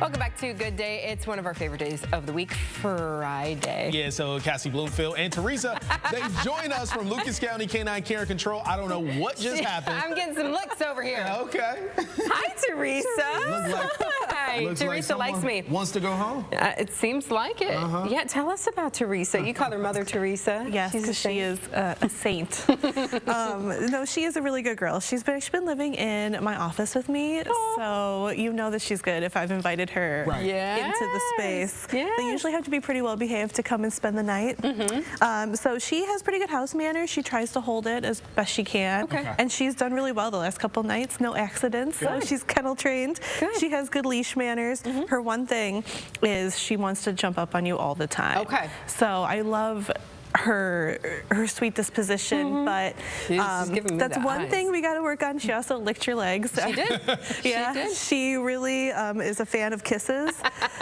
Welcome back to Good Day. It's one of our favorite days of the week, Friday. Yeah, so Cassie Bloomfield and Teresa, they join us from Lucas County Canine Care and Control. I don't know what just happened. I'm getting some looks over here. Yeah, okay. Hi, Teresa. Hi, Teresa likes me. Wants to go home. It seems like it. Yeah, tell us about Teresa. You call her Mother Teresa. Yes, because she is a saint. No, she is a really good girl. She's been living in my office with me, so you know that she's good if I've invited her into the space. Yes. They usually have to be pretty well behaved to come and spend the night. So she has pretty good house manners. She tries to hold it as best she can, and she's done really well the last couple nights. No accidents, so she's kennel trained. She has good leash manners. Her one thing is she wants to jump up on you all the time. So I love her sweet disposition, but that's one thing we got to work on. She also licked your legs. She did. Yeah, she really is a fan of kisses.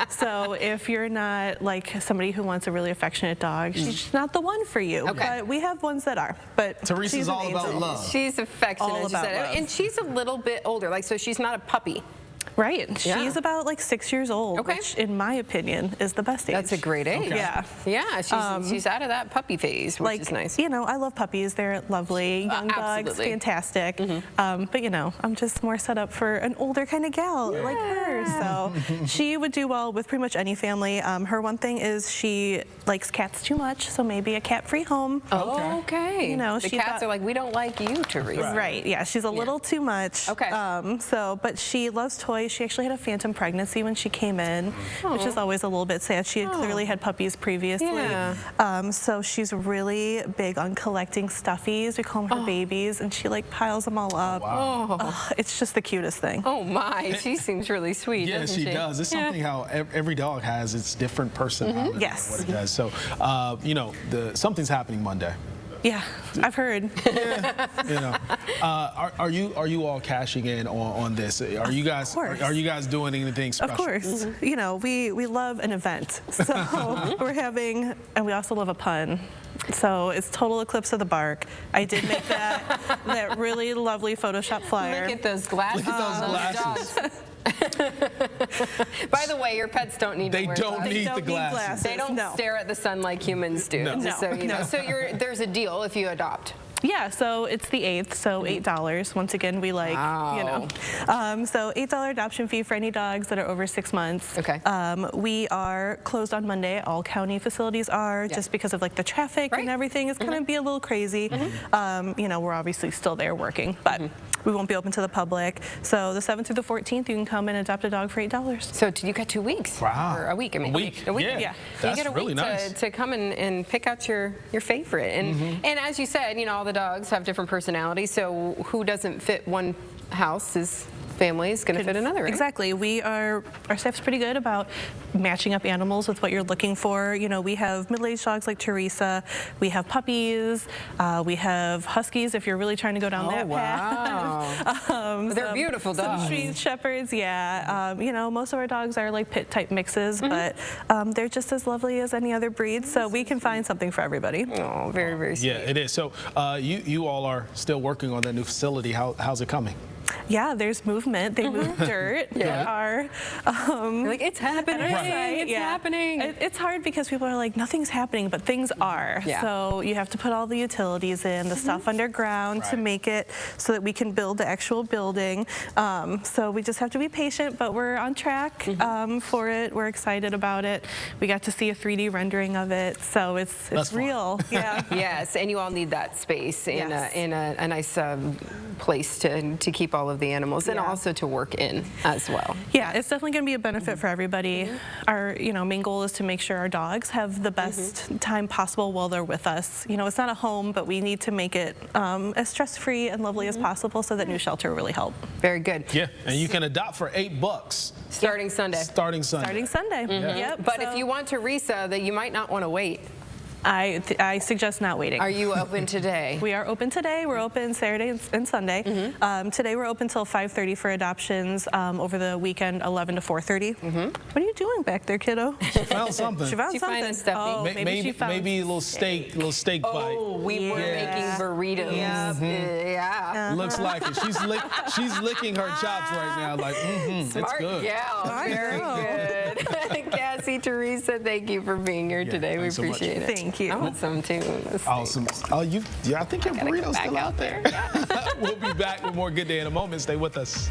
So if you're not like somebody who wants a really affectionate dog, she's not the one for you. But we have ones that are. But Teresa's all about love. She's affectionate, all about love. And she's a little bit older, like, so she's not a puppy. Right. She's about like 6 years old, which in my opinion is the best age. That's a great age. Yeah. Yeah, she's out of that puppy phase, which is nice. You know, I love puppies. They're lovely. Young dogs, fantastic. But you know, I'm just more set up for an older kind of gal like her. So she would do well with pretty much any family. Her one thing is she likes cats too much, so maybe a cat-free home. Okay. You know, the cats are like, we don't like you, Teresa. Right. Yeah, she's a little too much. But she loves toys. She actually had a phantom pregnancy when she came in, which is always a little bit sad. She had clearly had puppies previously. So she's really big on collecting stuffies. We call them her babies, and she like piles them all up. It's just the cutest thing. Oh my, she seems really sweet. Yeah, she does. It's something how every dog has its different personality. Yes. What it does. So, you know, something's happening Monday. Yeah, I've heard. You know, are you all cashing in on this? Are you guys doing anything special? Of course. You know, we love an event, so we're having, and we also love a pun. So it's Total Eclipse of the Bark. I did make that really lovely Photoshop flyer. Look at those glasses. Look at those glasses. By the way, your pets don't need to wear glasses. They don't need the glasses. They don't stare at the sun like humans do. Just so you know. So there's a deal if you adopt. Yeah, so it's the 8th, so $8. Once again, we like, you know. So $8 adoption fee for any dogs that are over 6 months. We are closed on Monday. All county facilities are, just because of like the traffic and everything. It's going to be a little crazy. You know, we're obviously still there working, but we won't be open to the public. So the 7th through the 14th, you can come and adopt a dog for $8. So you got 2 weeks. Wow. Or a week, I mean. A week. Yeah. That's you get a really week nice. to come and pick out your favorite. And as you said, you know, all the dogs have different personalities, so who doesn't fit one house is family is going to fit another, right? Exactly. Our staff's pretty good about matching up animals with what you're looking for. You know, we have middle-aged dogs like Teresa. We have puppies. We have huskies if you're really trying to go down that path. They're beautiful dogs. Some street shepherds, you know, most of our dogs are like pit-type mixes, but they're just as lovely as any other breed, so we can find something for everybody. Oh, very, very sweet. Yeah, it is. So you all are still working on that new facility. How's it coming? Yeah, there's movement. They move dirt. They are. Like, it's happening. It's happening. It's hard because people are like, nothing's happening, but things are. So you have to put all the utilities in, the stuff underground to make it so that we can build the actual building. So we just have to be patient, but we're on track for it. We're excited about it. We got to see a 3D rendering of it, so it's real. Yeah. Yes, and you all need that space in a nice place to keep all of the animals and also to work in as well. Yeah, it's definitely going to be a benefit for everybody. Our main goal is to make sure our dogs have the best time possible while they're with us. You know, it's not a home, but we need to make it as stress-free and lovely as possible so that new shelter will really help. Very good. Yeah, and you can adopt for $8. Starting Sunday. Starting Sunday. Starting Sunday. Yep. But if you want Teresa, that you might not want to wait. I suggest not waiting. Are you open today? We are open today. We're open Saturday and Sunday. Today we're open till 5:30 for adoptions. Over the weekend, 11 to 4:30. What are you doing back there, kiddo? She found something. She found She something. finding stuffing. Oh, maybe she found maybe a little steak bite. Oh, we were making burritos. Yeah. Looks like it. She's licking her chops right now. Like, it's Smart good. gal. Very good. Cassie, Teresa, thank you for being here today. We thanks so much. appreciate it. Thank you. I want some too. Awesome. Oh, I think your Gotta go burrito's back still out out there. We'll be back with more Good Day in a moment. Stay with us.